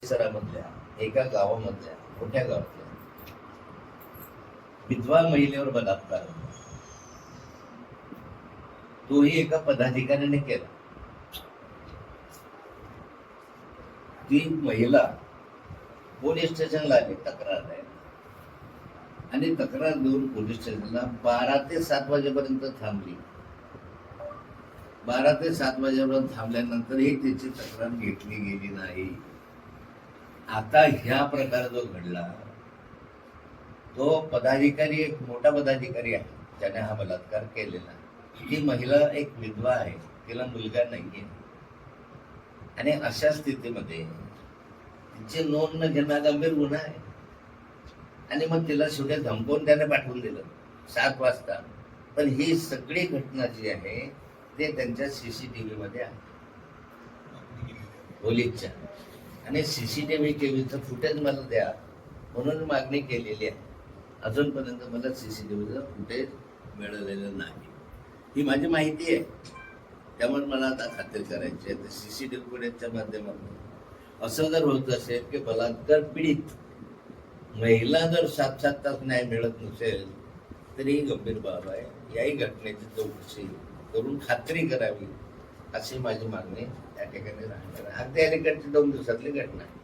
परिसरामधल्या एका गावामधल्या मोठ्या गावातल्या विधवा महिलेवर बलात्कार झाला. तोही एका पदाधिकाऱ्याने केला. ती महिला पोलीस स्टेशनला आली तक्रार द्यायला आणि तक्रार देऊन पोलीस स्टेशनला 12 ते 7 वाजेपर्यंत थांबली. 12 ते 7 वाजेपर्यंत थांबल्यानंतरही तिची तक्रार घेतली गेली नाही. आता ह्या प्रकार जो घडला तो पदाधिकारी एक मोठा पदाधिकारी आहे ज्याने हा बलात्कार केलेला. ही महिला एक विधवा आहे, तिला मुलगा नाहीये आणि अशा स्थितीमध्ये तिची नोंद न घेणं गंभीर गुन्हा आहे. आणि मग तिला शेवटी धमकवून त्याने पाठवून दिलं 7 वाजता. पण ही सगळी घटना जी आहे ते त्यांच्या CCTV मध्ये आहे पोलीसच्या. आणि CCTVचं फुटेज मला द्या म्हणून मागणी केलेली आहे. अजूनपर्यंत मला CCTVचं फुटेज मिळालेलं नाही. ही माझी माहिती आहे, त्यामुळे मला आता खात्री करायची आहे. CCTV फुटेजच्या माध्यमातून असं जर होत असेल की बलात्कार पीडित महिला जर 7-7 तास न्याय मिळत नसेल तरी ही गंभीर बाब आहे. याही घटनेची चौकशी करून खात्री करावी अशी माझी मागणी या ठिकाणी राहणार आहे. अगदी अलीकडची 2 दिवसातली घटना आहे.